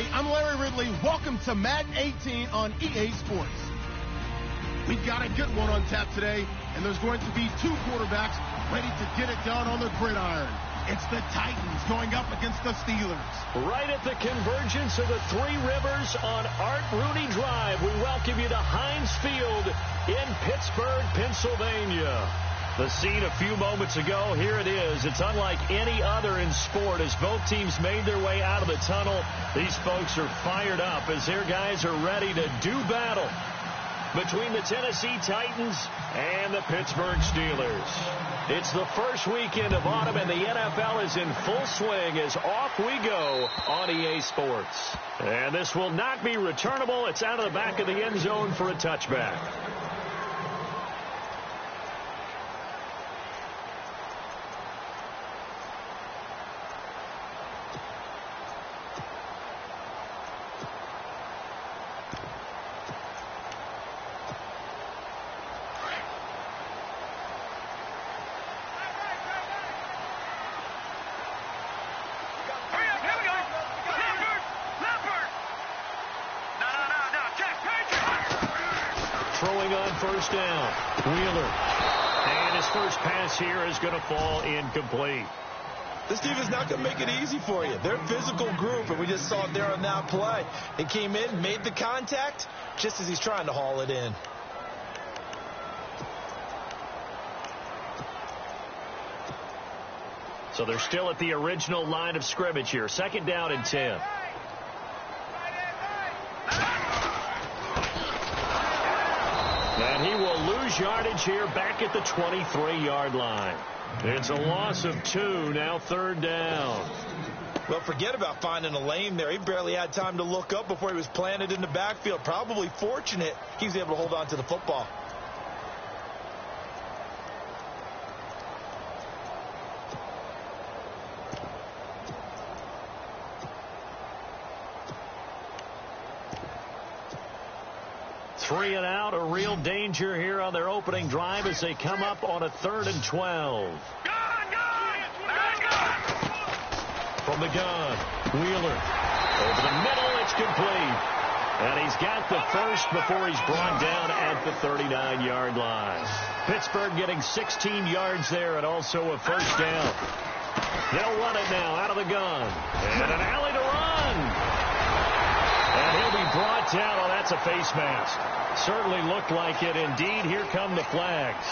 everybody. I'm Larry Ridley. Welcome to Madden 18 on EA Sports. We've got a good one on tap today, and there's going to be two quarterbacks ready to get it done on the gridiron. It's the Titans going up against the Steelers. Right at the convergence of the Three Rivers on Art Rooney Drive, we welcome you to Heinz Field in Pittsburgh, Pennsylvania. The scene a few moments ago, here it is. It's unlike any other in sport as both teams made their way out of the tunnel. These folks are fired up as their guys are ready to do battle between the Tennessee Titans and the Pittsburgh Steelers. It's the first weekend of autumn, and the NFL is in full swing as off we go on EA Sports. And this will not be returnable. It's out of the back of the end zone for a touchback. Throwing on first down, Wheeler. And his first pass here is going to fall incomplete. This team is not going to make it easy for you. They're a physical group, and we just saw it there on that play. He came in, made the contact, just as he's trying to haul it in. So they're still at the original line of scrimmage here. Second down and 10. And he will lose yardage here back at the 23-yard line. It's a loss of 2, now third down. Well, forget about finding a lane there. He barely had time to look up before he was planted in the backfield. Probably fortunate he was able to hold on to the football. Three and out, a real danger here on their opening drive as they come up on a 3rd and 12. From the gun, Wheeler. Over the middle, it's complete. And he's got the first before he's brought down at the 39-yard line. Pittsburgh getting 16 yards there and also a first down. They'll run it now out of the gun. And an alley to run. And he'll be brought down. Oh, that's a face mask. Certainly looked like it. Indeed, here come the flags.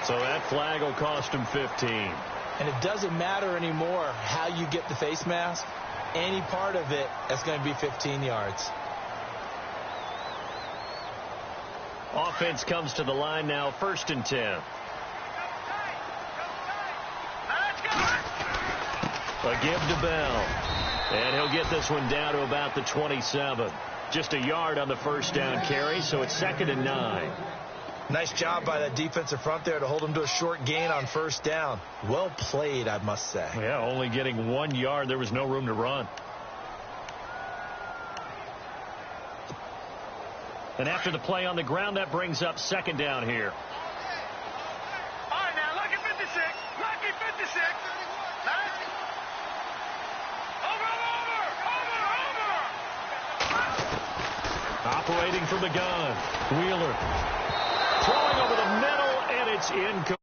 So that flag will cost him 15. And it doesn't matter anymore how you get the face mask. Any part of it is going to be 15 yards. Offense comes to the line now, 1st and 10. A give to Bell. And he'll get this one down to about the 27. Just a yard on the first down carry, so it's 2nd and 9. Nice job by that defensive front there to hold him to a short gain on first down. Well played, I must say. Yeah, only getting 1 yard. There was no room to run. And after the play on the ground, that brings up 2nd down here. All right, now, lucky 56. Lucky 56. Operating from the gun, Wheeler. Throwing over the middle, and it's incomplete.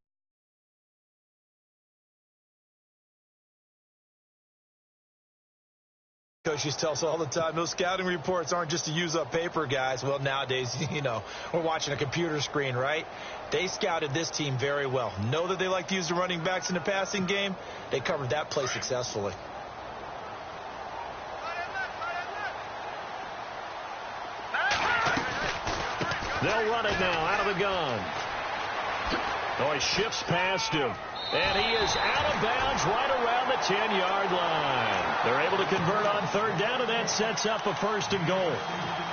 Coaches tell us all the time, those scouting reports aren't just to use up paper, guys. Well, nowadays, you know, we're watching a computer screen, right? They scouted this team very well. Know that they like to use the running backs in the passing game. They covered that play successfully. They'll run it now out of the gun. Oh, he shifts past him. And he is out of bounds right around the 10-yard line. They're able to convert on 3rd down, and that sets up a 1st and goal.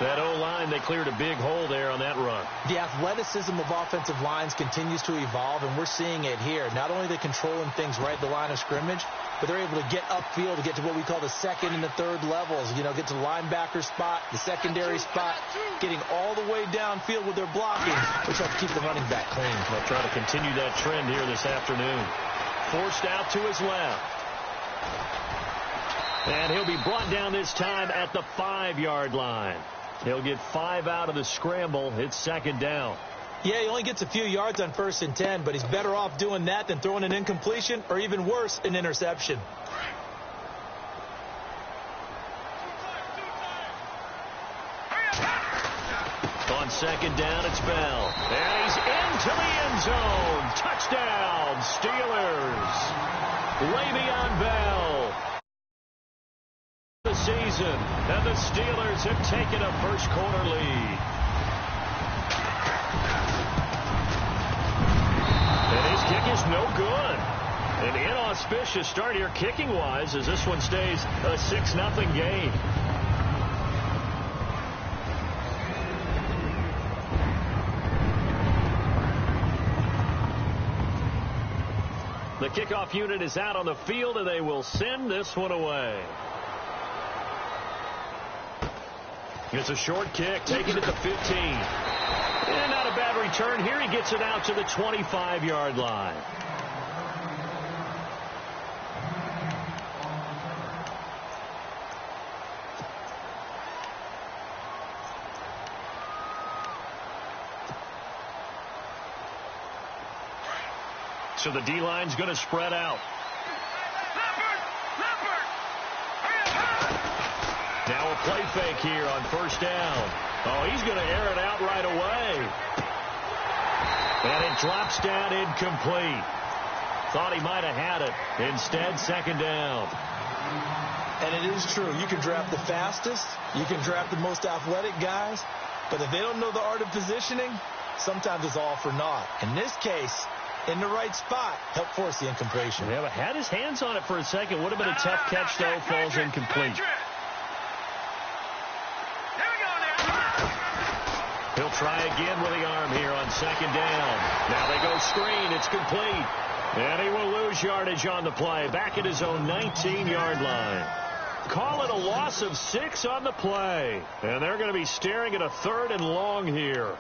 That O-line, they cleared a big hole there on that run. The athleticism of offensive lines continues to evolve, and we're seeing it here. Not only are they controlling things right at the line of scrimmage, but they're able to get upfield to get to what we call the 2nd and the 3rd levels. You know, get to the linebacker spot, the secondary spot, getting all the way downfield with their blocking, which helps keep the running back clean. They'll try to continue that trend here this afternoon. Forced out to his left. And he'll be brought down this time at the 5-yard line. He'll get 5 out of the scramble. It's second down. Yeah, he only gets a few yards on 1st and 10, but he's better off doing that than throwing an incompletion or even worse, an interception. On second down, it's Bell. And he's into the end zone. Touchdown, Steelers. Le'Veon Bell. The season, and the Steelers have taken a first-quarter lead. And his kick is no good. An inauspicious start here kicking-wise as this one stays a 6-0 game. The kickoff unit is out on the field, and they will send this one away. It's a short kick, taken at the 15. And not a bad return here. He gets it out to the 25-yard line. So the D-line's going to spread out. Now a play fake here on first down. Oh, he's going to air it out right away. And it drops down incomplete. Thought he might have had it. Instead, second down. And it is true. You can draft the fastest. You can draft the most athletic guys. But if they don't know the art of positioning, sometimes it's all for naught. In this case, in the right spot, help force the incompletion. Yeah, but had his hands on it for a second. Would have been a tough catch, though. Falls incomplete. He'll try again with the arm here on second down. Now they go screen. It's complete. And he will lose yardage on the play. Back at his own 19-yard line. Call it a loss of 6 on the play. And they're going to be staring at a 3rd and long here.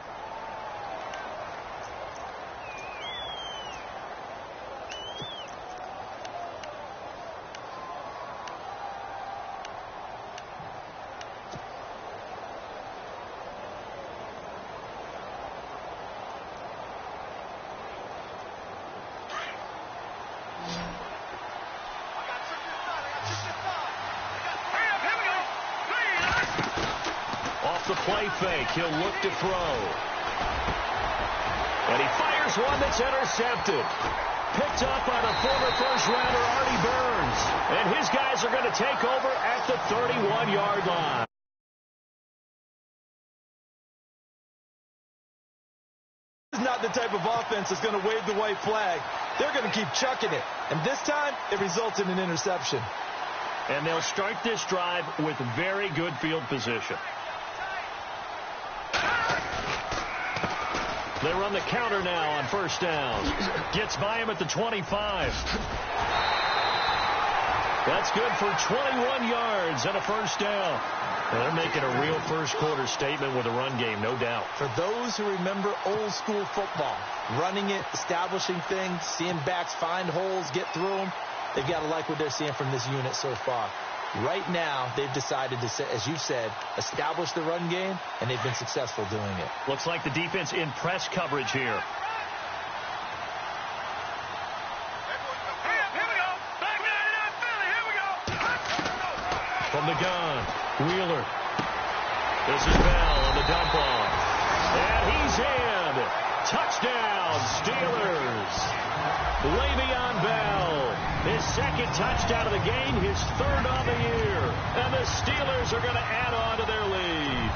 The play fake. He'll look to throw. And he fires one that's intercepted. Picked up by the former first-rounder Artie Burns. And his guys are going to take over at the 31-yard line. This is not the type of offense that's going to wave the white flag. They're going to keep chucking it. And this time, it results in an interception. And they'll start this drive with very good field position. They run the counter now on first down. Gets by him at the 25. That's good for 21 yards and a first down. They're making a real first-quarter statement with a run game, no doubt. For those who remember old-school football, running it, establishing things, seeing backs find holes, get through them, they've got to like what they're seeing from this unit so far. Right now, they've decided to, as you said, establish the run game, and they've been successful doing it. Looks like the defense in press coverage here. From the gun, Wheeler. This is Bell on the dump off. And he's in. Touchdown, Steelers. Le'Veon Bell. His second touchdown of the game, his 3rd on the year. And the Steelers are going to add on to their lead.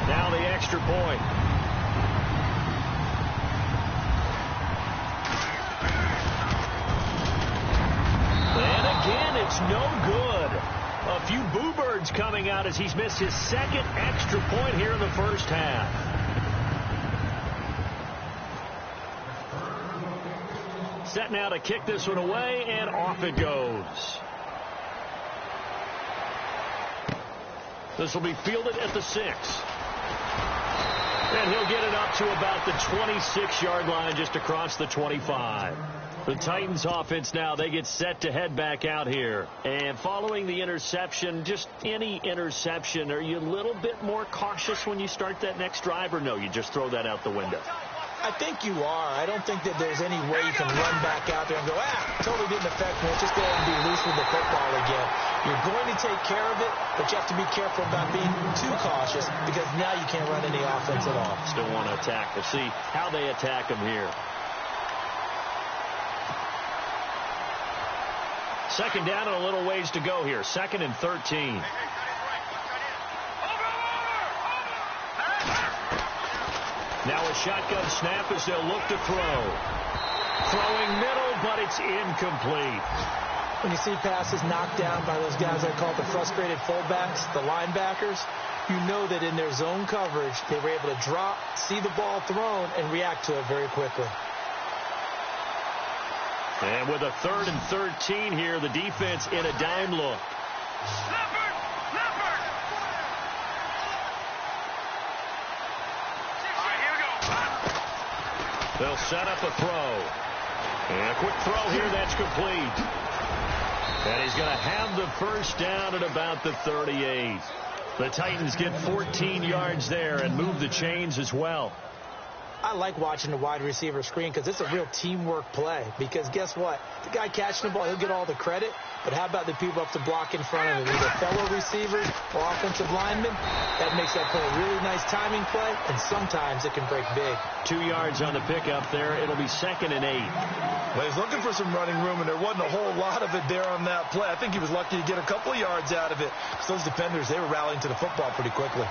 Now the extra point. And again, it's no good. A few boo birds coming out as he's missed his 2nd extra point here in the first half. Set now to kick this one away, and off it goes. This will be fielded at the 6. And he'll get it up to about the 26-yard line, just across the 25. The Titans offense now, they get set to head back out here. And following the interception, just any interception, are you a little bit more cautious when you start that next drive, or no, you just throw that out the window? I think you are. I don't think that there's any way you can run back out there and go, totally didn't affect me. Let's just go and be loose with the football again. You're going to take care of it, but you have to be careful about being too cautious because now you can't run any offense at all. Still want to attack. We'll see how they attack them here. Second down and a little ways to go here. 2nd and 13. Now a shotgun snap as they'll look to throw. Throwing middle, but it's incomplete. When you see passes knocked down by those guys I call the frustrated fullbacks, the linebackers, you know that in their zone coverage, they were able to drop, see the ball thrown, and react to it very quickly. And with a 3rd and 13 here, the defense in a dime look. They'll set up a throw. And a quick throw here, that's complete. And he's going to have the first down at about the 38. The Titans get 14 yards there and move the chains as well. I like watching the wide receiver screen because it's a real teamwork play. Because guess what? The guy catching the ball, he'll get all the credit. But how about the people up to block in front of him? Either fellow receivers or offensive linemen. That makes that play a really nice timing play, and sometimes it can break big. 2 yards on the pickup there. It'll be 2nd and 8. Well, he's looking for some running room, and there wasn't a whole lot of it there on that play. I think he was lucky to get a couple of yards out of it. Because those defenders, they were rallying to the football pretty quickly.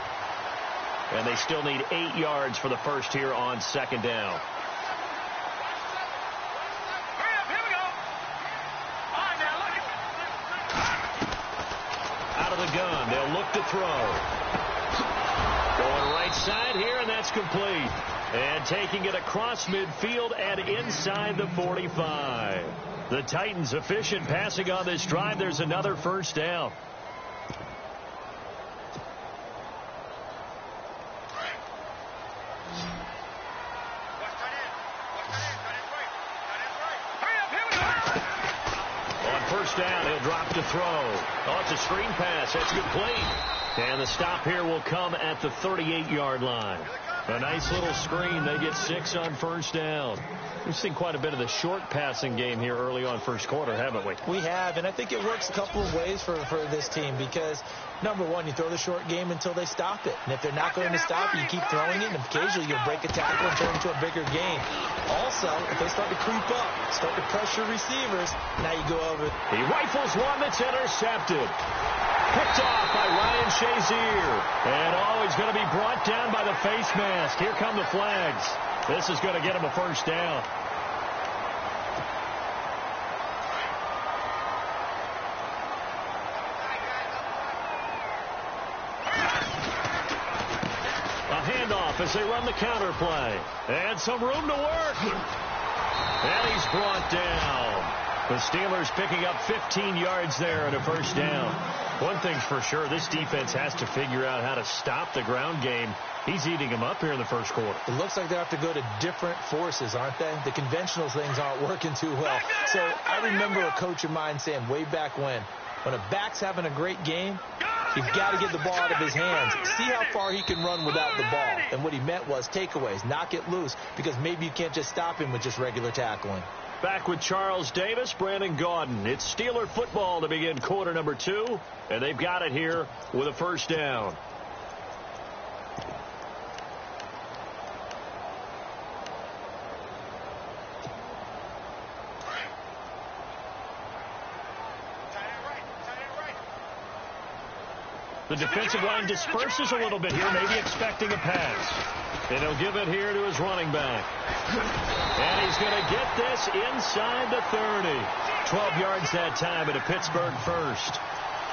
And they still need 8 yards for the first here on 2nd down. Out of the gun, they'll look to throw. Going right side here, and that's complete. And taking it across midfield and inside the 45. The Titans efficient passing on this drive. There's another first down. Down, he'll drop to throw. Oh, it's a screen pass. That's complete. And the stop here will come at the 38-yard line. A nice little screen. They get 6 on first down. We've seen quite a bit of the short passing game here early on first quarter, haven't we? We have, and I think it works a couple of ways for this team because, number one, you throw the short game until they stop it. And if they're not going to stop it, you keep throwing it, and occasionally you'll break a tackle and turn it into a bigger game. Also, if they start to creep up, start to pressure receivers, now you go over. He rifles one that's intercepted. Picked off by Ryan Shazier. And he's going to be brought down by the face mask. Here come the flags. This is going to get him a first down. A handoff as they run the counter play. And some room to work. And he's brought down. The Steelers picking up 15 yards there and a first down. One thing's for sure, this defense has to figure out how to stop the ground game. He's eating them up here in the first quarter. It looks like they have to go to different forces, aren't they? The conventional things aren't working too well. So I remember a coach of mine saying way back when a back's having a great game, you've got to get the ball out of his hands. See how far he can run without the ball. And what he meant was takeaways, knock it loose, because maybe you can't just stop him with just regular tackling. Back with Charles Davis, Brandon Gaudin. It's Steeler football to begin quarter number 2, and they've got it here with a first down. The defensive line disperses a little bit here, maybe expecting a pass. And he'll give it here to his running back. And he's going to get this inside the 30. 12 yards that time, and a Pittsburgh first.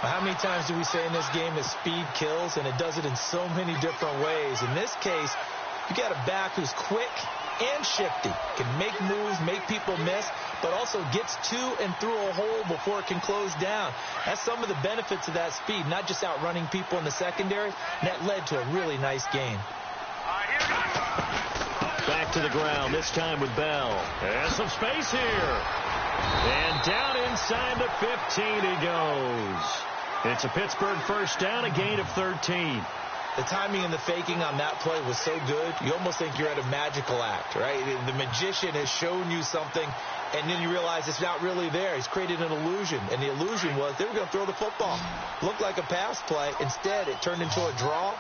How many times do we say in this game that speed kills, and it does it in so many different ways? In this case, you got a back who's quick and shifty, can make moves, make people miss, but also gets to and through a hole before it can close down. That's some of the benefits of that speed, not just outrunning people in the secondary, and that led to a really nice game. Back to the ground, this time with Bell. And some space here. And down inside the 15 he goes. It's a Pittsburgh first down, a gain of 13. The timing and the faking on that play was so good, you almost think you're at a magical act, right? The magician has shown you something, and then you realize it's not really there. He's created an illusion, and the illusion was they were going to throw the football. Looked like a pass play. Instead, it turned into a draw.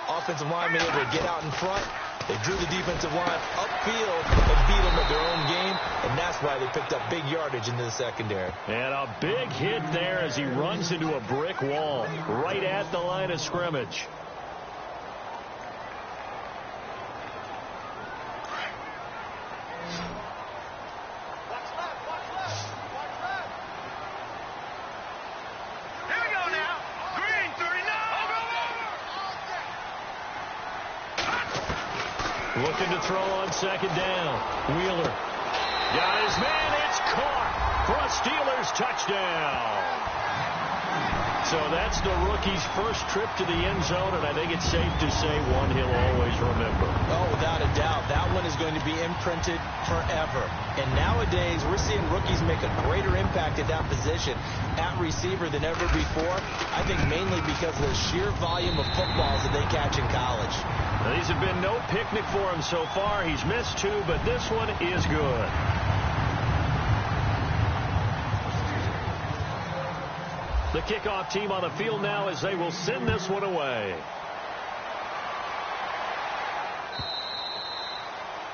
Offensive linemen able to get out in front. They drew the defensive line upfield and beat them at their own game, and that's why they picked up big yardage into the secondary. And a big hit there as he runs into a brick wall right at the line of scrimmage. Looking to throw on second down. Wheeler got his man. It's caught for a Steelers touchdown. So that's the rookie's first trip to the end zone, and I think it's safe to say one he'll always remember. Oh, without a doubt. That one is going to be imprinted forever. And nowadays, we're seeing rookies make a greater impact at that position at receiver than ever before. I think mainly because of the sheer volume of footballs that they catch in college. Now, these have been no picnic for him so far. He's missed two, but this one is good. The kickoff team on the field now as they will send this one away.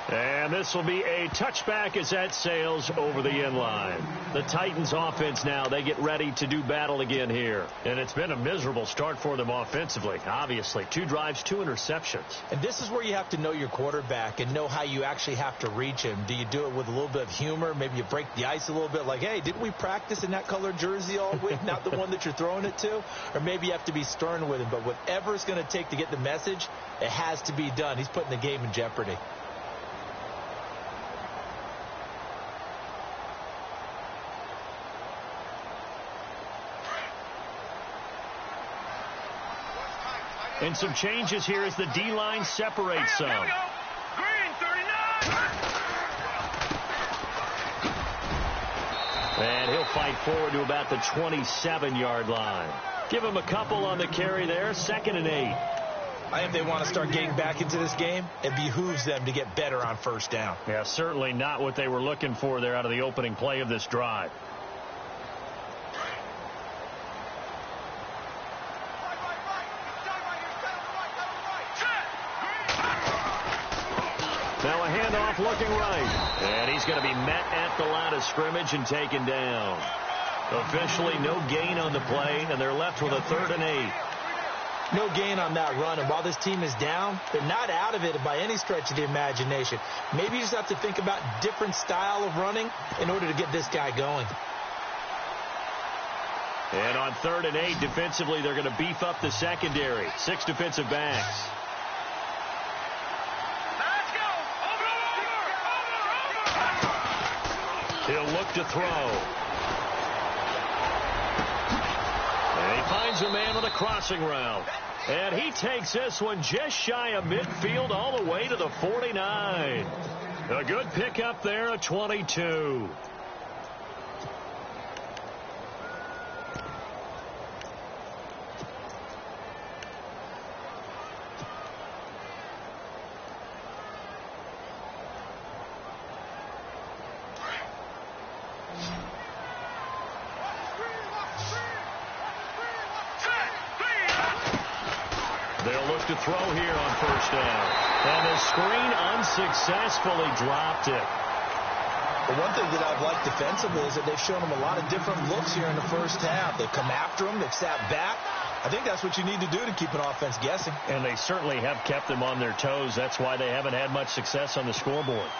And this will be a touchback as that sails over the end line. The Titans offense now, they get ready to do battle again here. And it's been a miserable start for them offensively, obviously. 2 drives, 2 interceptions. And this is where you have to know your quarterback and know how you actually have to reach him. Do you do it with a little bit of humor? Maybe you break the ice a little bit like, hey, didn't we practice in that colored jersey all week? Not the one that you're throwing it to? Or maybe you have to be stern with him. But whatever it's going to take to get the message, it has to be done. He's putting the game in jeopardy. And some changes here as the D-line separates some. Here we go. Green, 39. And he'll fight forward to about the 27-yard line. Give him a couple on the carry there. 2nd and 8. I think they want to start getting back into this game. It behooves them to get better on first down. Yeah, certainly not what they were looking for there out of the opening play of this drive. Now a handoff looking right. And he's going to be met at the line of scrimmage and taken down. Officially no gain on the play, and they're left with a 3rd and 8. No gain on that run, and while this team is down, they're not out of it by any stretch of the imagination. Maybe you just have to think about different style of running in order to get this guy going. And on 3rd and 8, defensively, they're going to beef up the secondary. 6 defensive backs. Let's go. Over. He'll look to throw. And he finds a man on a crossing route. And he takes this one just shy of midfield all the way to the 49. A good pickup there, a 22. They'll look to throw here on first down. And the screen unsuccessfully dropped it. The one thing that I've liked defensively is that they've shown them a lot of different looks here in the first half. They've come after them. They've sat back. I think that's what you need to do to keep an offense guessing. And they certainly have kept them on their toes. That's why they haven't had much success on the scoreboard.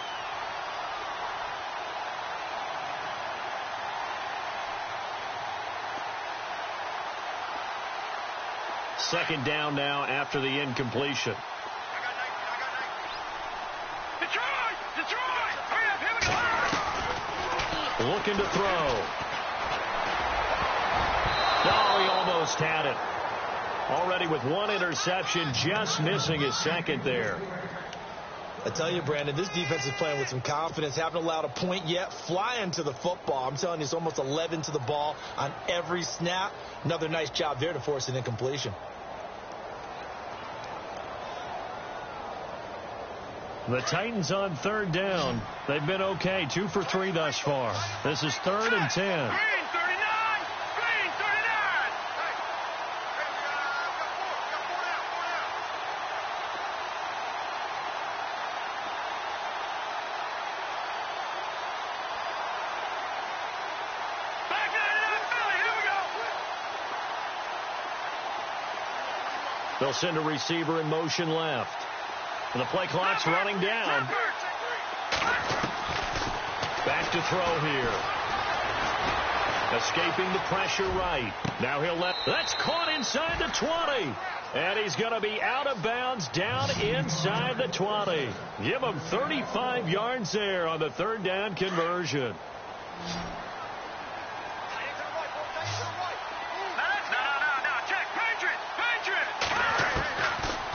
Second down now after the incompletion. Detroit! Detroit! Hurry up, here we go! Looking to throw. Oh, he almost had it. Already with 1 interception, just missing his 2nd there. I tell you, Brandon, this defense is playing with some confidence. Haven't allowed a point yet. Flying to the football. I'm telling you, it's almost 11 to the ball on every snap. Another nice job there to force an incompletion. The Titans on third down. They've been okay. 2 for 3 thus far. This is 3rd and 10. They'll send a receiver in motion left. And the play clock's running down. Back to throw here. Escaping the pressure right. Now he'll let... That's caught inside the 20. And he's going to be out of bounds down inside the 20. Give him 35 yards there on the 3rd down conversion.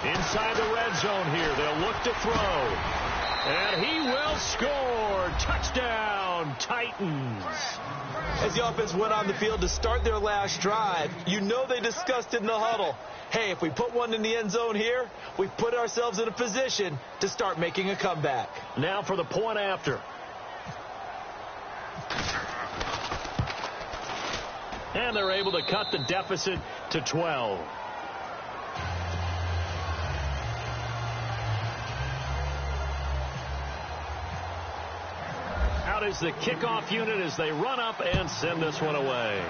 Inside the red zone here. They'll look to throw. And he will score. Touchdown, Titans. As the offense went on the field to start their last drive, you know they discussed it in the huddle. Hey, if we put one in the end zone here, we put ourselves in a position to start making a comeback. Now for the point after. And they're able to cut the deficit to 12. Out is the kickoff unit as they run up and send this one away.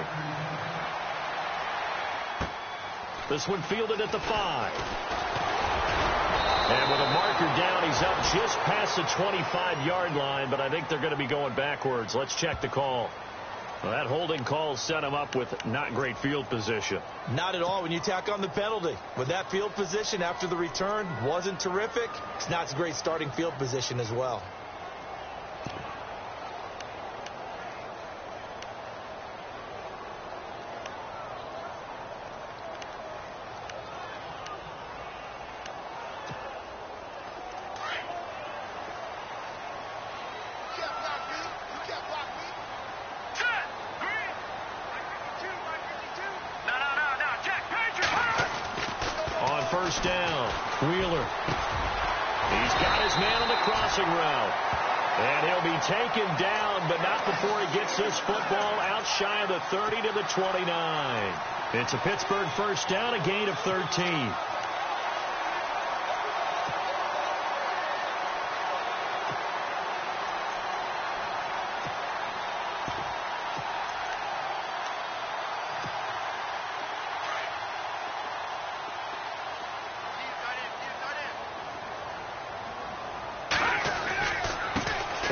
This one fielded at the 5. And with a marker down, he's up just past the 25-yard line, but I think they're going to be going backwards. Let's check the call. Well, that holding call set him up with not great field position. Not at all when you tack on the penalty. With that field position after the return wasn't terrific, it's not a great starting field position as well. First down, Wheeler. He's got his man on the crossing route. And he'll be taken down, but not before he gets this football out shy of the 30 to the 29. It's a Pittsburgh first down, a gain of 13.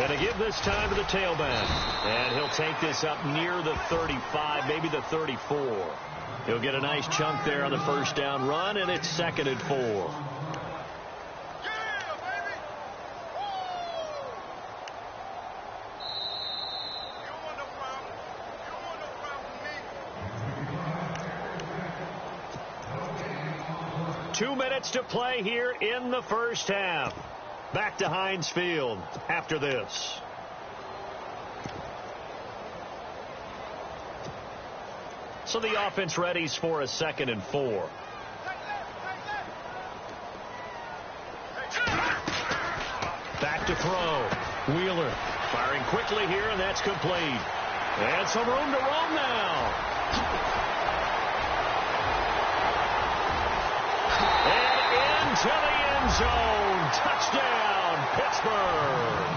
And to give this time to the tailback. And he'll take this up near the 35, maybe the 34. He'll get a nice chunk there on the first down run, and it's 2nd and 4. Two minutes to play here in the first half. Back to Heinz Field after this. So the offense readies for a 2nd and 4. Back to throw. Wheeler firing quickly here, and that's complete. And some room to roam now. And into the end zone. Touchdown, Pittsburgh.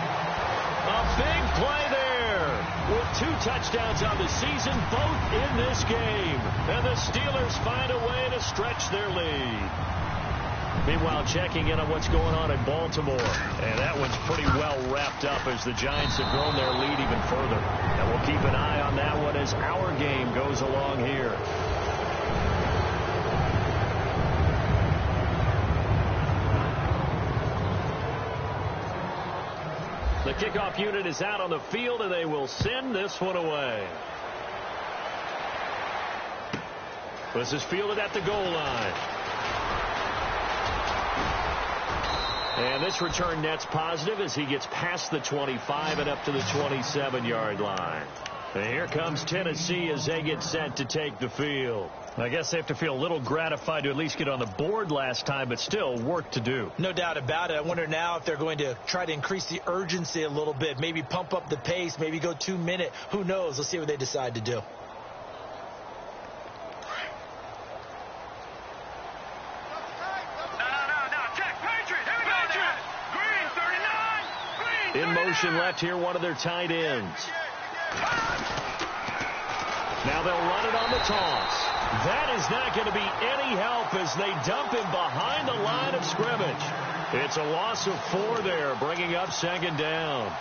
A big play there with 2 touchdowns on the season, both in this game. And the Steelers find a way to stretch their lead. Meanwhile, checking in on what's going on in Baltimore. And that one's pretty well wrapped up as the Giants have grown their lead even further. And we'll keep an eye on that one as our game goes along here. The kickoff unit is out on the field, and they will send this one away. This is fielded at the goal line. And this return net's positive as he gets past the 25 and up to the 27-yard line. And here comes Tennessee as they get set to take the field. I guess they have to feel a little gratified to at least get on the board last time, but still work to do. No doubt about it. I wonder now if they're going to try to increase the urgency a little bit, maybe pump up the pace, maybe go 2-minute. Who knows? Let's see what they decide to do. In motion left here, one of their tight ends. Now they'll run it on the toss. That is not going to be any help as they dump him behind the line of scrimmage. It's a loss of 4 there, bringing up second down.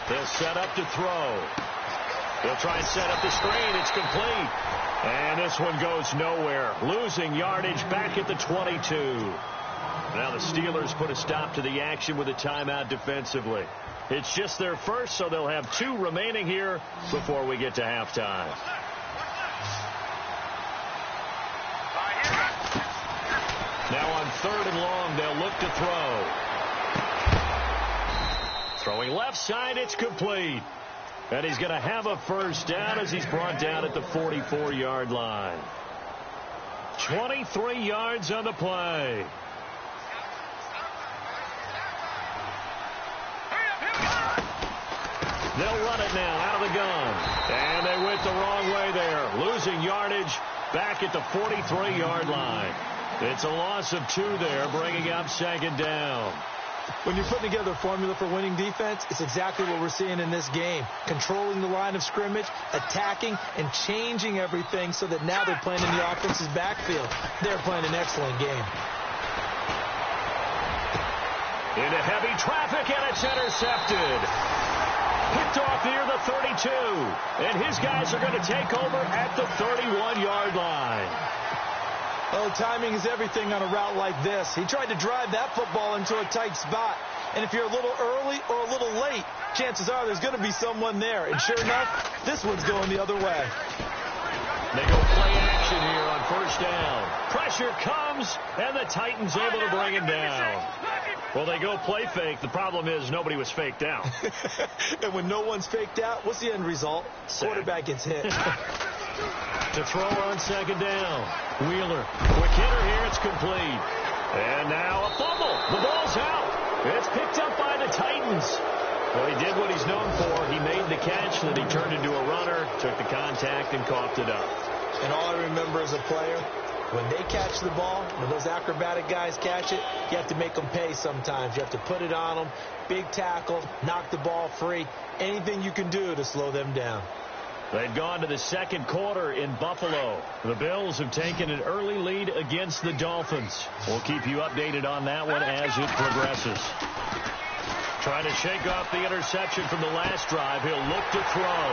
They'll set up to throw. They'll try and set up the screen. It's complete. And this one goes nowhere. Losing yardage back at the 22. Now the Steelers put a stop to the action with a timeout defensively. It's just their first, so they'll have 2 remaining here before we get to halftime. Now on 3rd and long, they'll look to throw. Throwing left side, it's complete. And he's going to have a first down as he's brought down at the 44-yard line. 23 yards on the play. They'll run it now out of the gun. And they went the wrong way there. Losing yardage back at the 43-yard line. It's a loss of 2 there, bringing up second down. When you're putting together a formula for winning defense, it's exactly what we're seeing in this game. Controlling the line of scrimmage, attacking, and changing everything so that now they're playing in the offense's backfield. They're playing an excellent game. Into heavy traffic, and it's intercepted. Picked off near the 32. And his guys are going to take over at the 31-yard line. Oh, timing is everything on a route like this. He tried to drive that football into a tight spot. And if you're a little early or a little late, chances are there's going to be someone there. And sure enough, this one's going the other way. They go play action here on first down. Pressure comes, and the Titans able to bring him down. Well, they go play fake. The problem is nobody was faked out. And when no one's faked out, what's the end result? Quarterback gets hit. To throw on second down. Wheeler. Quick hitter here. It's complete. And now a fumble. The ball's out. It's picked up by the Titans. Well, he did what he's known for. He made the catch, then he turned into a runner, took the contact, and coughed it up. And all I remember as a player, when they catch the ball, when those acrobatic guys catch it, you have to make them pay sometimes. You have to put it on them, big tackle, knock the ball free, anything you can do to slow them down. They've gone to the second quarter in Buffalo. The Bills have taken an early lead against the Dolphins. We'll keep you updated on that one as it progresses. Trying to shake off the interception from the last drive. He'll look to throw.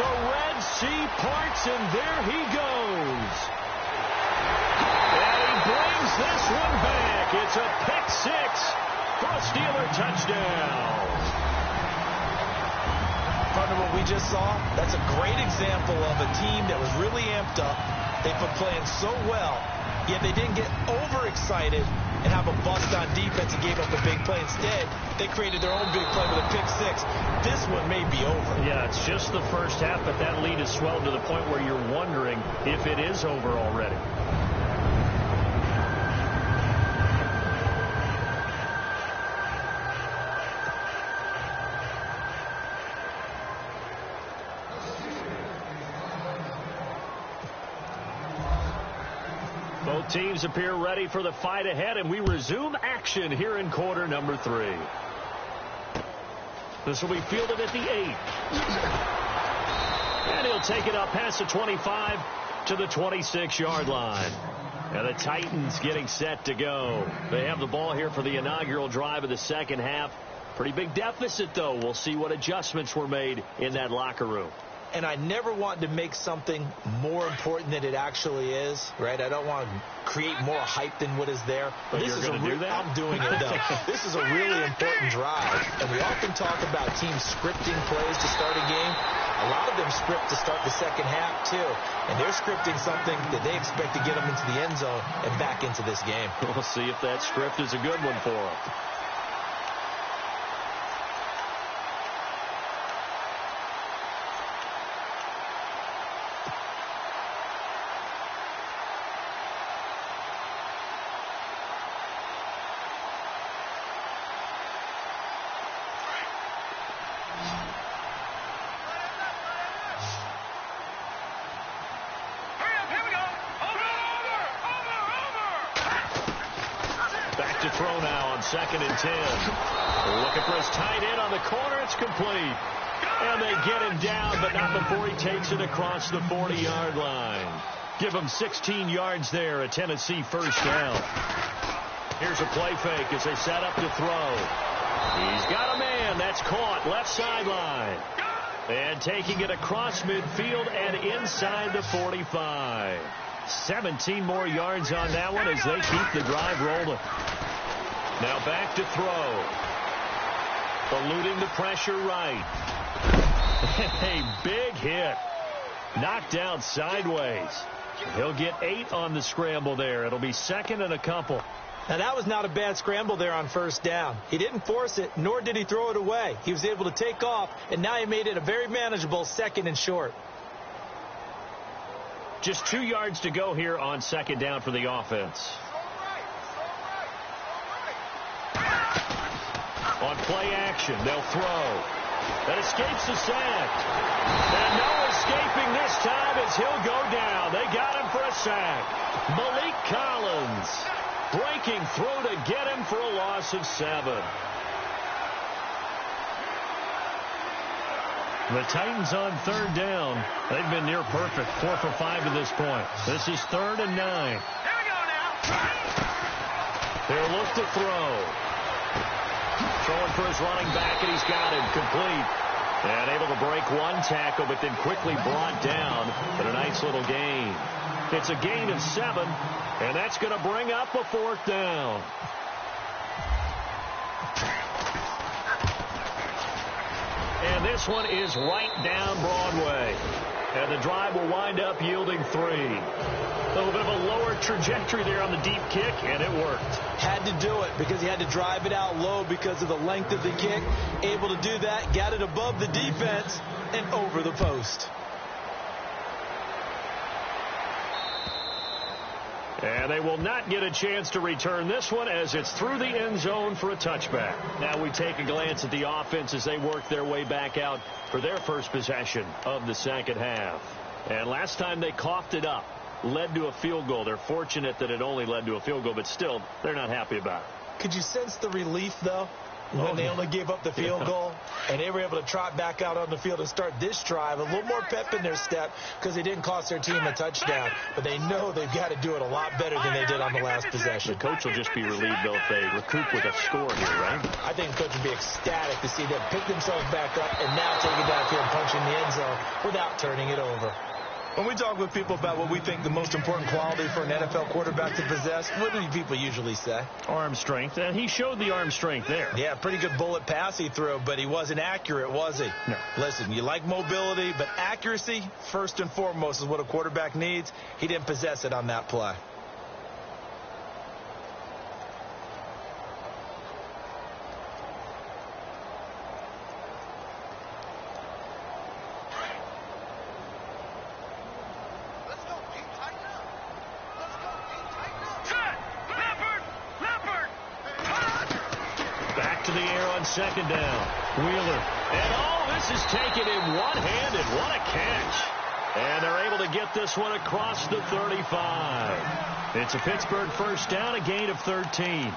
The Red Sea parts, and there he goes. And he brings this one back. It's a pick 6 for a Steeler touchdown. Partner, what we just saw, that's a great example of a team that was really amped up. They've been playing so well, yet they didn't get overexcited and have a bust on defense and gave up a big play. Instead, they created their own big play with a pick 6. This one may be over. Yeah, it's just the first half, but that lead has swelled to the point where you're wondering if it is over already. Both teams appear ready for the fight ahead, and we resume action here in quarter number 3. This will be fielded at the 8. And he'll take it up past the 25 to the 26-yard line. And the Titans getting set to go. They have the ball here for the inaugural drive of the second half. Pretty big deficit, though. We'll see what adjustments were made in that locker room. and I never want to make something more important than it actually is, right? I don't want to create more hype than what is there. But this you're is going to do that? I'm doing it, though. This is a really important drive, and we often talk about teams scripting plays to start a game. A lot of them script to start the second half, too, and they're scripting something that they expect to get them into the end zone and back into this game. We'll see if that script is a good one for them. To throw now on 2nd and 10. Looking for his tight end on the corner. It's complete. And they get him down, but not before he takes it across the 40-yard line. Give him 16 yards there, a Tennessee first down. Here's a play fake as they set up to throw. He's got a man. That's caught. Left sideline. And taking it across midfield and inside the 45. 17 more yards on that one as they keep the drive rolling. Now back to throw. Eluding the pressure right. A big hit. Knocked down sideways. He'll get 8 on the scramble there. It'll be 2nd and a couple. Now, that was not a bad scramble there on first down. He didn't force it, nor did he throw it away. He was able to take off, and now he made it a very manageable 2nd and short. Just 2 yards to go here on 2nd down for the offense. On play action, they'll throw. That escapes the sack. And no escaping this time as he'll go down. They got him for a sack. Malik Collins breaking through to get him for a loss of 7. The Titans on 3rd down. They've been near perfect. 4 for 5 at this point. This is 3rd and 9. Here we go now. They'll look to throw. Throwing for his running back, and he's got him complete. And able to break one tackle, but then quickly brought down. But a nice little gain. It's a gain of 7, and that's going to bring up a 4th down. And this one is right down Broadway. And the drive will wind up yielding 3. A little bit of a lower trajectory there on the deep kick, and it worked. Had to do it because he had to drive it out low because of the length of the kick. Able to do that, got it above the defense, and over the post. And they will not get a chance to return this one as it's through the end zone for a touchback. Now we take a glance at the offense as they work their way back out for their first possession of the second half. And last time they coughed it up, led to a field goal. They're fortunate that it only led to a field goal, but still, they're not happy about it. Could you sense the relief, though, when they only gave up the field goal and they were able to trot back out on the field and start this drive? A little more pep in their step because they didn't cost their team a touchdown, but they know they've got to do it a lot better than they did on the last possession. The coach will just be relieved, though, if they recoup with a score here, right? I think the coach would be ecstatic to see them pick themselves back up and now take it down here and punch in the end zone without turning it over. When we talk with people about what we think the most important quality for an NFL quarterback to possess, what do people usually say? Arm strength, and he showed the arm strength there. Yeah, pretty good bullet pass he threw, but he wasn't accurate, was he? No. Listen, you like mobility, but accuracy, first and foremost, is what a quarterback needs. He didn't possess it on that play. Second down. Wheeler. And this is taken in one-handed. What a catch. And they're able to get this one across the 35. It's a Pittsburgh first down, a gain of 13.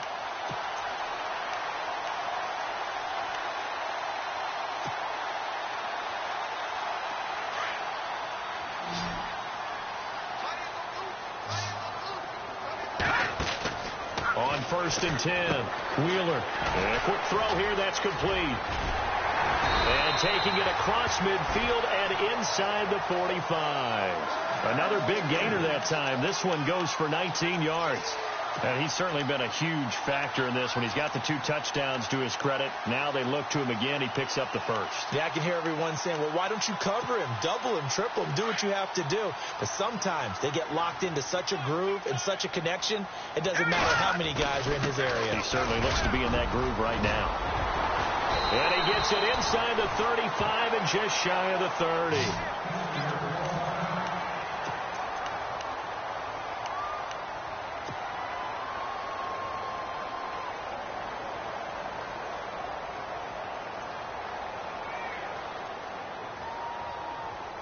On 1st and 10. Wheeler. And a quick throw here. That's complete. And taking it across midfield and inside the 45. Another big gainer that time. This one goes for 19 yards. And he's certainly been a huge factor in this one. He's got the 2 touchdowns to his credit. Now they look to him again. He picks up the first. Yeah, I can hear everyone saying, well, why don't you cover him? Double him, triple him, do what you have to do. But sometimes they get locked into such a groove and such a connection, it doesn't matter how many guys are in his area. He certainly looks to be in that groove right now. And he gets it inside the 35 and just shy of the 30.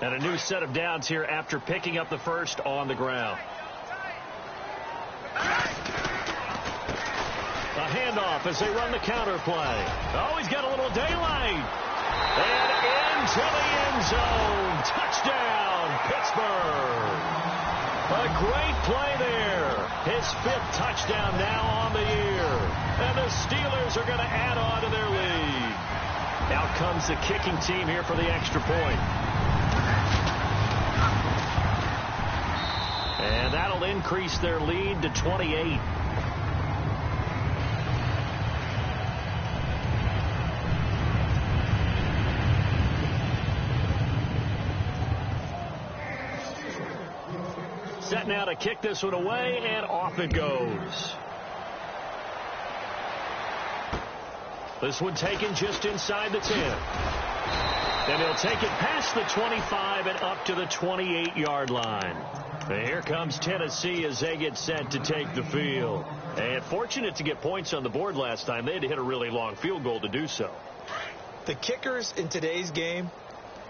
And a new set of downs here after picking up the first on the ground. A handoff as they run the counter play. Oh, he's got a little daylight. And into the end zone. Touchdown, Pittsburgh. A great play there. His 5th touchdown now on the year. And the Steelers are going to add on to their lead. Out comes the kicking team here for the extra point. And that'll increase their lead to 28. Set now to kick this one away, and off it goes. This one taken just inside the 10. And he'll take it past the 25 and up to the 28-yard line. And here comes Tennessee as they get set to take the field. And fortunate to get points on the board last time. They had to hit a really long field goal to do so. The kickers in today's game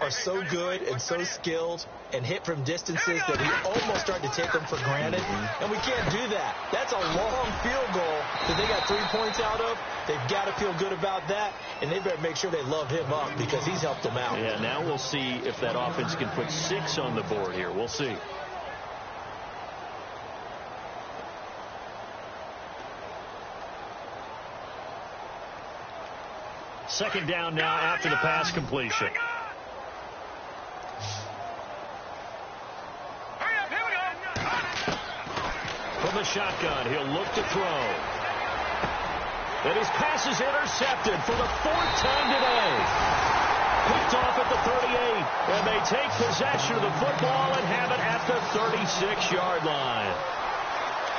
are so good and so skilled and hit from distances that we almost start to take them for granted. And we can't do that. That's a long field goal that they got 3 points out of. They've got to feel good about that, and they better make sure they love him up because he's helped them out. Yeah, now we'll see if that offense can put 6 on the board here. We'll see. Second down now after the pass completion. From the shotgun, he'll look to throw. And his pass is intercepted for the 4th time today. Picked off at the 38, and they take possession of the football and have it at the 36-yard line.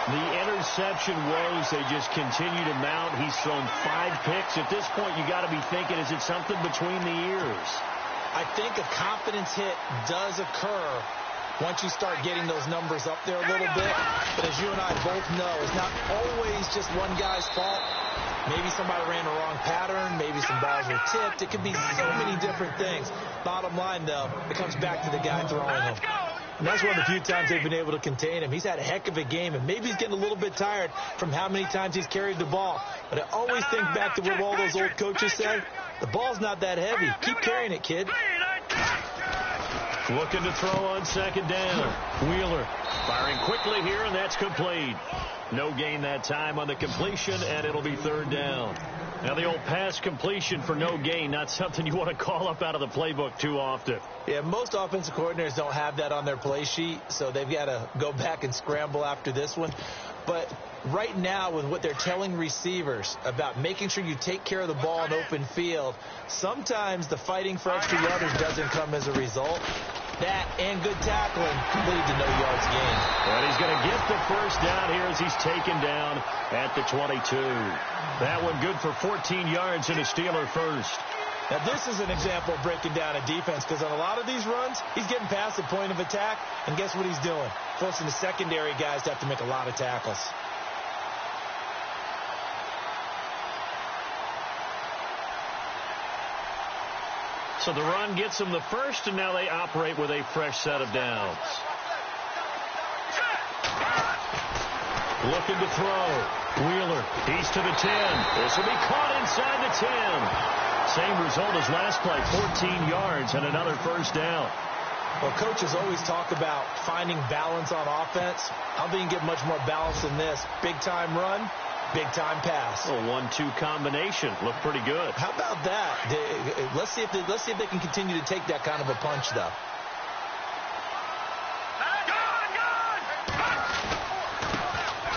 The interception woes, they just continue to mount. He's thrown 5 picks. At this point, you got to be thinking, is it something between the ears? I think a confidence hit does occur once you start getting those numbers up there a little bit. But as you and I both know, it's not always just one guy's fault. Maybe somebody ran the wrong pattern. Maybe some balls were tipped. It could be so many different things. Bottom line, though, it comes back to the guy throwing them. And that's one of the few times they've been able to contain him. He's had a heck of a game, and maybe he's getting a little bit tired from how many times he's carried the ball. But I always think back to what all those old coaches say. The ball's not that heavy. Keep carrying it, kid. Looking to throw on second down. Wheeler firing quickly here, and that's complete. No gain that time on the completion, and it'll be 3rd down. Now, the old pass completion for no gain, not something you want to call up out of the playbook too often. Yeah, most offensive coordinators don't have that on their play sheet, so they've got to go back and scramble after this one. But right now, with what they're telling receivers about making sure you take care of the ball in open field, sometimes the fighting for extra yardage doesn't come as a result. That and good tackling lead to no yards gained. And he's going to get the first down here as he's taken down at the 22. That one good for 14 yards and a Steeler first. Now, this is an example of breaking down a defense because on a lot of these runs, he's getting past the point of attack, and guess what he's doing? Forcing the secondary guys to have to make a lot of tackles. So the run gets them the first, and now they operate with a fresh set of downs. Looking to throw. Wheeler, he's to the 10. This will be caught inside the 10. Same result as last play, 14 yards and another first down. Well, coaches always talk about finding balance on offense. I don't think you can get much more balance than this. Big-time run, Big-time pass. A 1-2 combination. Looked pretty good. How about that? Let's see if they can continue to take that kind of a punch, though.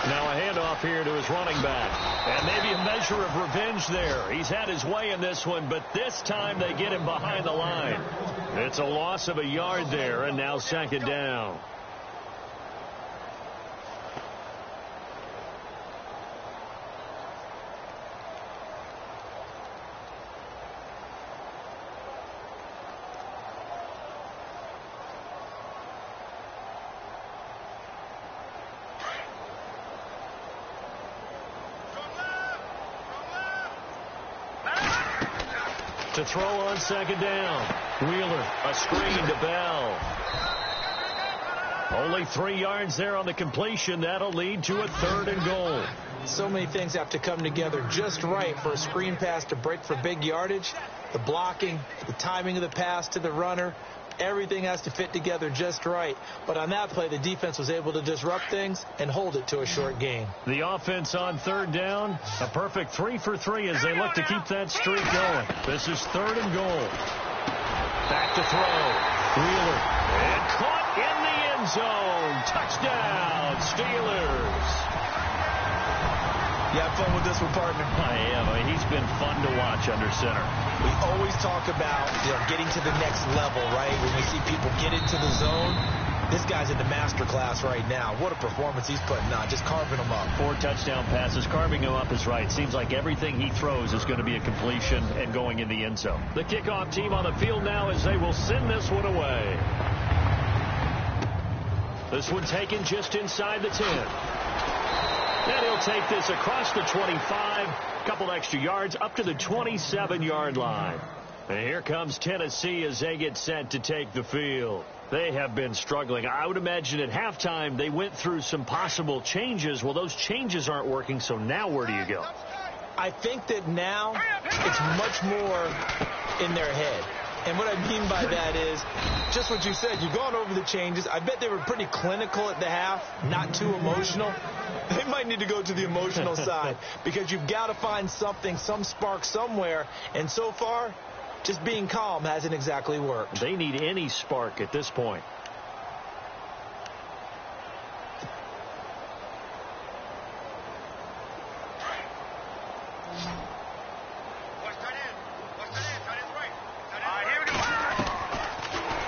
Now a handoff here to his running back. And maybe a measure of revenge there. He's had his way in this one, but this time they get him behind the line. It's a loss of a yard there, and now second down. To throw on second down. Wheeler, a screen to Bell. Only 3 yards there on the completion. That'll lead to a 3rd and goal. So many things have to come together just right for a screen pass to break for big yardage. The blocking, the timing of the pass to the runner, everything has to fit together just right. But on that play, the defense was able to disrupt things and hold it to a short gain. The offense on 3rd down, a perfect 3 for 3 as they look to keep that streak going. This is 3rd and goal. Back to throw. Wheeler. And caught in the end zone. Touchdown, Steelers. You have fun with this one, partner? I am. He's been fun to watch under center. We always talk about getting to the next level, right? When we see people get into the zone, this guy's in the master class right now. What a performance he's putting on, just carving them up. 4 touchdown passes. Carving him up is right. Seems like everything he throws is going to be a completion and going in the end zone. The kickoff team on the field now as they will send this one away. This one taken just inside the 10. And he'll take this across the 25, a couple extra yards up to the 27-yard line. And here comes Tennessee as they get set to take the field. They have been struggling. I would imagine at halftime they went through some possible changes. Well, those changes aren't working, so now where do you go? I think that now it's much more in their head. And what I mean by that is just what you said. You've gone over the changes. I bet they were pretty clinical at the half, not too emotional. They might need to go to the emotional side because you've got to find something, some spark somewhere. And so far, just being calm hasn't exactly worked. They need any spark at this point.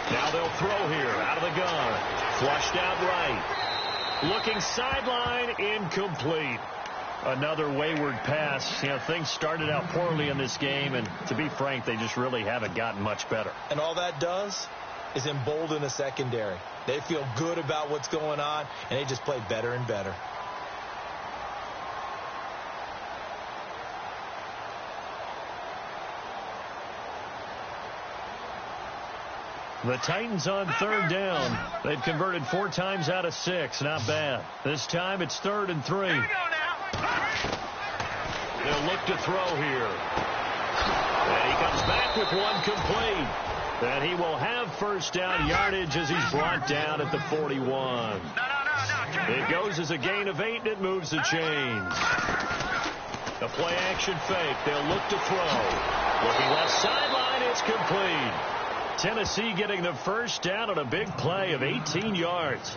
Now they'll throw here out of the gun. Flushed out right. Looking sideline, incomplete. Another wayward pass. You know, things started out poorly in this game, and to be frank, they just really haven't gotten much better. And all that does is embolden the secondary. They feel good about what's going on, and they just play better and better. The Titans on 3rd down. They've converted 4 times out of 6. Not bad. This time it's 3rd and 3. They'll look to throw here. And he comes back with one complete. And he will have first down yardage as he's brought down at the 41. It goes as a gain of 8, and it moves the chains. The play action fake. They'll look to throw. Looking left sideline. It's complete. Tennessee getting the first down on a big play of 18 yards.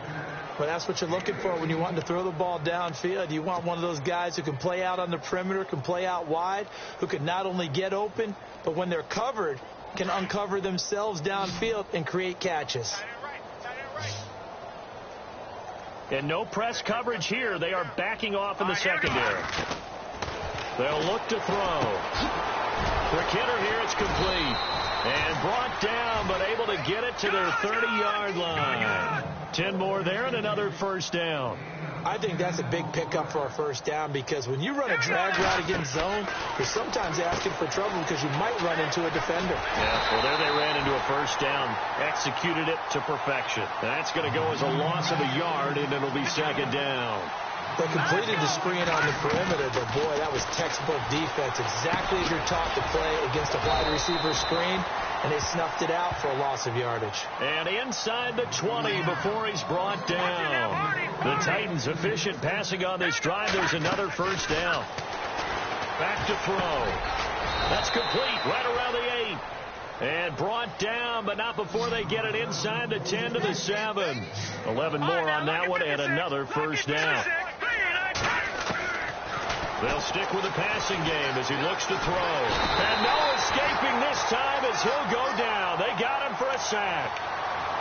Well, that's what you're looking for when you want to throw the ball downfield. You want one of those guys who can play out on the perimeter, can play out wide, who can not only get open, but when they're covered, can uncover themselves downfield and create catches. And no press coverage here. They are backing off in the secondary. They'll look to throw. Quick hitter here. It's complete. And brought down, but able to get it to their 30-yard line. 10 more there and another first down. I think that's a big pickup for a first down because when you run a drag route against zone, you're sometimes asking for trouble because you might run into a defender. Yeah, well, there they ran into a first down, executed it to perfection. That's going to go as a loss of a yard, and it'll be second down. They completed the screen on the perimeter, but, boy, that was textbook defense. Exactly as you're taught to play against a wide receiver screen. and they snuffed it out for a loss of yardage. And inside the 20 before he's brought down. The Titans efficient passing on this drive. There's another first down. Back to throw. That's complete right around the 8. And brought down, but not before they get it inside the 10 to the 7. 11 more on that one and another first down. They'll stick with the passing game as he looks to throw. And no escaping this time as he'll go down. They got him for a sack.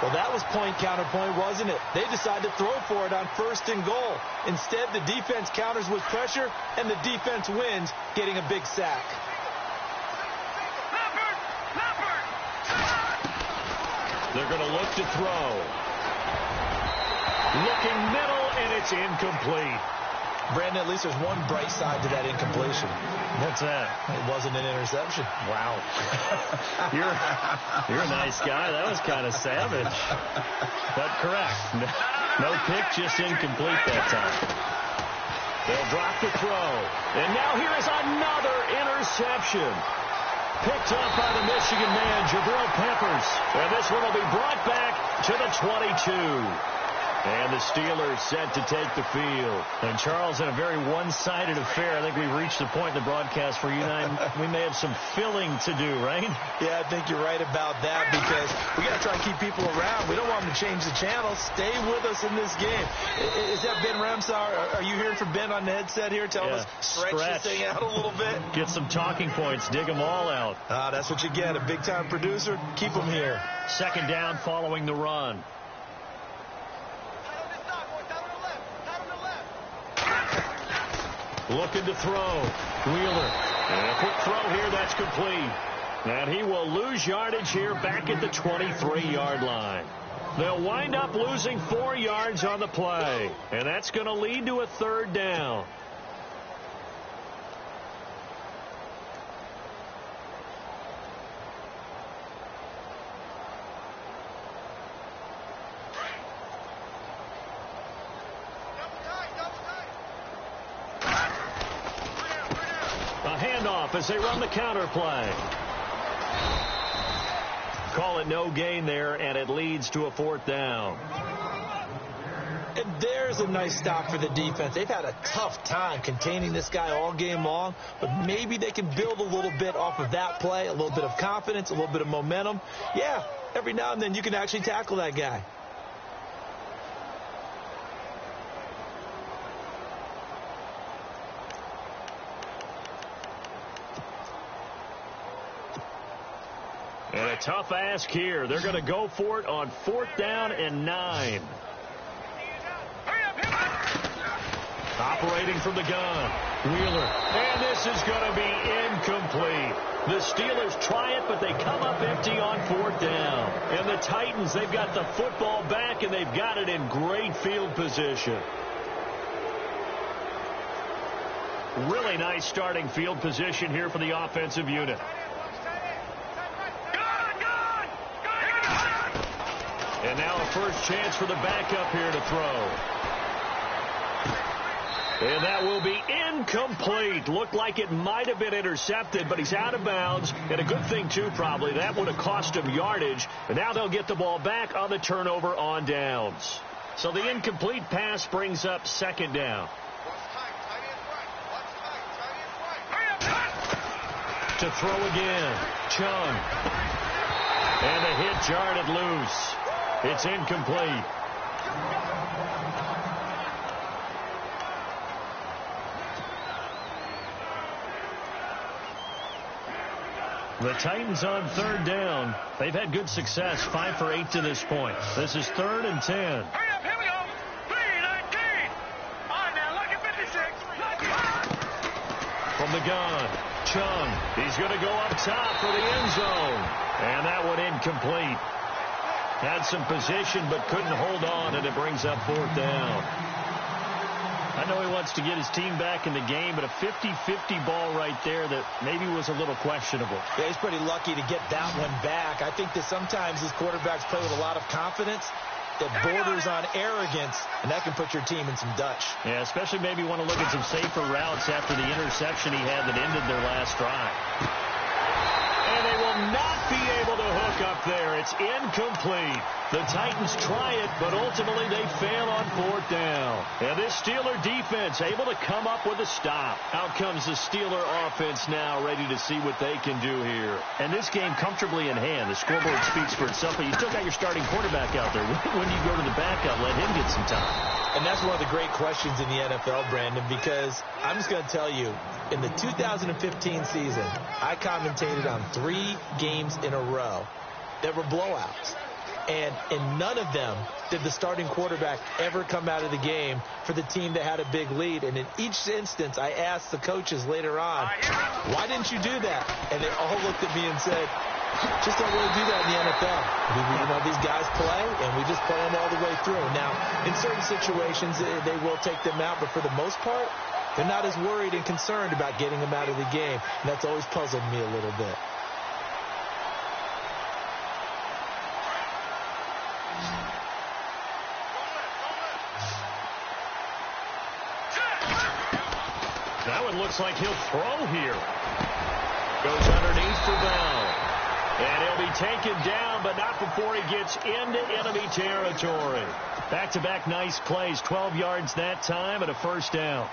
Well, that was point counterpoint, wasn't it? They decided to throw for it on 1st and goal. Instead, the defense counters with pressure, and the defense wins, getting a big sack. They're going to look to throw. Looking middle, and it's incomplete. Brandon, at least there's one bright side to that incompletion. What's that? It wasn't an interception. Wow. You're a nice guy. That was kind of savage. But correct. No pick, just incomplete that time. They'll drop the throw. And now here is another interception. Picked up by the Michigan man, Jabril Peppers. And this one will be brought back to the 22. And the Steelers set to take the field. And Charles, in a very one-sided affair, I think we've reached the point in the broadcast where you and I, we may have some filling to do, right? Yeah, I think you're right about that because we got to try and keep people around. We don't want them to change the channel. Stay with us in this game. Is that Ben Ramsar? Are you hearing from Ben on the headset here? Tell us, stretch this thing out a little bit. Get some talking points. Dig them all out. That's what you get. A big-time producer. Keep them here. Second down following the run. Looking to throw. Wheeler. And a quick throw here. That's complete. And he will lose yardage here back at the 23-yard line. They'll wind up losing 4 yards on the play. And that's going to lead to a third down. As they run the counter play. Call it no gain there, and it leads to a 4th down. And there's a nice stop for the defense. They've had a tough time containing this guy all game long, but maybe they can build a little bit off of that play, a little bit of confidence, a little bit of momentum. Yeah, every now and then you can actually tackle that guy. And a tough ask here. They're going to go for it on 4th down and 9. Operating from the gun. Wheeler. And this is going to be incomplete. The Steelers try it, but they come up empty on 4th down. And the Titans, they've got the football back, and they've got it in great field position. Really nice starting field position here for the offensive unit. And now a first chance for the backup here to throw. And that will be incomplete. Looked like it might have been intercepted, but he's out of bounds. And a good thing, too, probably. That would have cost him yardage. And now they'll get the ball back on the turnover on downs. So the incomplete pass brings up 2nd down. To throw again. Chung. And the hit jarred it loose. It's incomplete. The Titans on 3rd down. They've had good success, 5 for 8 to this point. This is 3rd and 10. Hurry up, here we go. 3-19. All right, now, look at 56. From the gun, Chung. He's going to go up top for the end zone. And that one incomplete. Had some position but couldn't hold on, and it brings up 4th down. I know he wants to get his team back in the game, but a 50-50 ball right there that maybe was a little questionable. Yeah, he's pretty lucky to get that one back. I think that sometimes these quarterbacks play with a lot of confidence that borders on arrogance, and that can put your team in some Dutch. Yeah, especially maybe want to look at some safer routes after the interception he had that ended their last drive. And they will not be able to hook up there. It's incomplete. The Titans try it, but ultimately they fail on 4th down. And this Steeler defense able to come up with a stop. Out comes the Steeler offense now, ready to see what they can do here. And this game comfortably in hand. The scoreboard speaks for itself, but you still got your starting quarterback out there. When do you go to the backup, let him get some time? And that's one of the great questions in the NFL, Brandon, because I'm just going to tell you, in the 2015 season, I commentated on 3 games in a row that were blowouts. And in none of them did the starting quarterback ever come out of the game for the team that had a big lead. And in each instance, I asked the coaches later on, why didn't you do that? And they all looked at me and said, just don't really do that in the NFL. These guys play, and we just play them all the way through. Now, in certain situations, they will take them out, but for the most part, they're not as worried and concerned about getting them out of the game. And that's always puzzled me a little bit. That one looks like he'll throw here. Goes underneath for Bell. And he'll be taken down, but not before he gets into enemy territory. Back-to-back nice plays, 12 yards that time and a 1st down.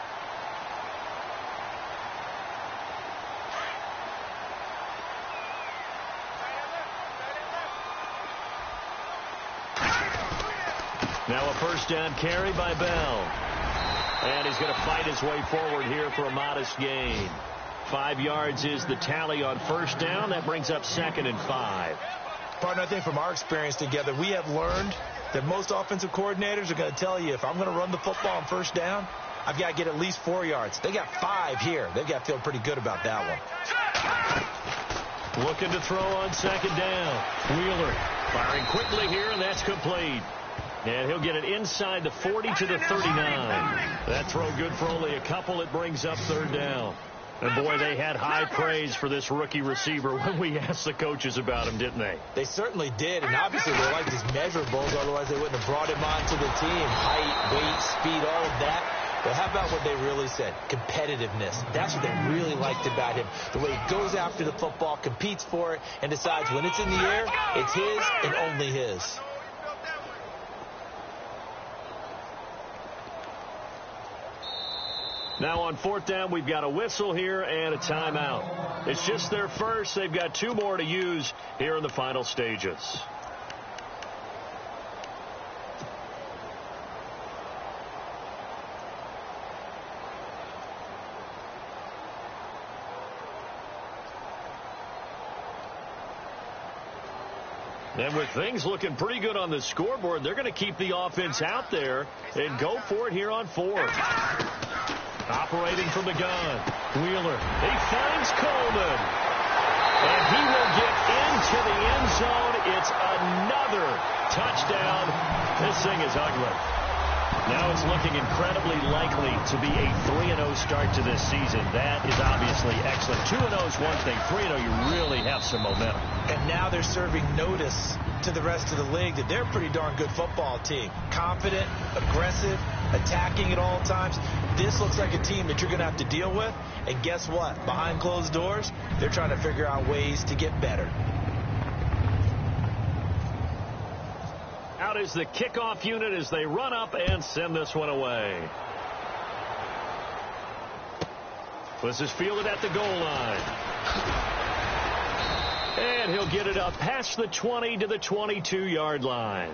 Now a 1st down carry by Bell. And he's going to fight his way forward here for a modest gain. 5 yards is the tally on 1st down. That brings up 2nd and 5. Partner, I think from our experience together, we have learned that most offensive coordinators are going to tell you, if I'm going to run the football on 1st down, I've got to get at least 4 yards. They got 5 here. They've got to feel pretty good about that one. Looking to throw on 2nd down. Wheeler firing quickly here, and that's complete. And he'll get it inside the 40 to the 39. That throw good for only a couple. It brings up 3rd down. And, boy, they had high praise for this rookie receiver when we asked the coaches about him, didn't they? They certainly did, and obviously they liked his measurables. Otherwise, they wouldn't have brought him onto the team. Height, weight, speed, all of that. But how about what they really said? Competitiveness. That's what they really liked about him. The way he goes after the football, competes for it, and decides when it's in the air, it's his and only his. Now on 4th down, we've got a whistle here and a timeout. It's just their first. They've got 2 more to use here in the final stages. And with things looking pretty good on the scoreboard, they're going to keep the offense out there and go for it here on 4th. Operating from the gun. Wheeler. He finds Coleman. And he will get into the end zone. It's another touchdown. This thing is ugly. Now it's looking incredibly likely to be a 3-0 start to this season. That is obviously excellent. 2-0 is one thing. 3-0, you really have some momentum. And now they're serving notice to the rest of the league that they're a pretty darn good football team. Confident, aggressive, attacking at all times. This looks like a team that you're going to have to deal with. And guess what? Behind closed doors, they're trying to figure out ways to get better. Out is the kickoff unit as they run up and send this one away. This is fielded at the goal line. And he'll get it up past the 20 to the 22-yard line.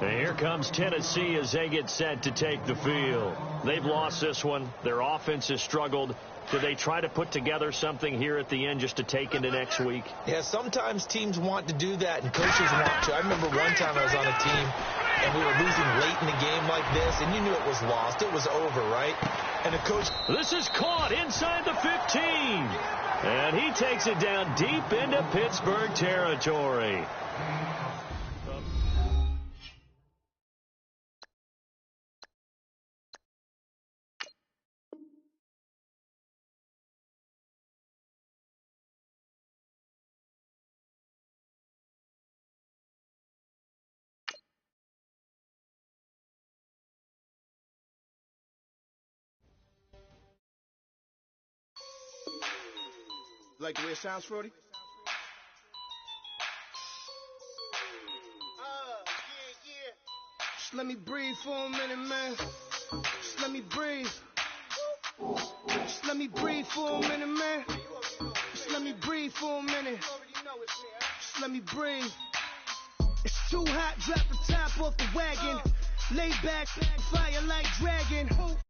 And here comes Tennessee as they get set to take the field. They've lost this one. Their offense has struggled. Do they try to put together something here at the end just to take into next week? Yeah, sometimes teams want to do that and coaches want to. I remember one time I was on a team and we were losing late in the game like this, and you knew it was lost. It was over, right? And the coach... This is caught inside the 15. And he takes it down deep into Pittsburgh territory. Like the way it sounds, Frody? Just let me breathe for a minute, man. Just let me breathe. Just let me breathe for a minute, man. Just let me breathe for a minute. Just let me breathe. It's too hot, drop the top off the wagon. Lay back, fire like dragon.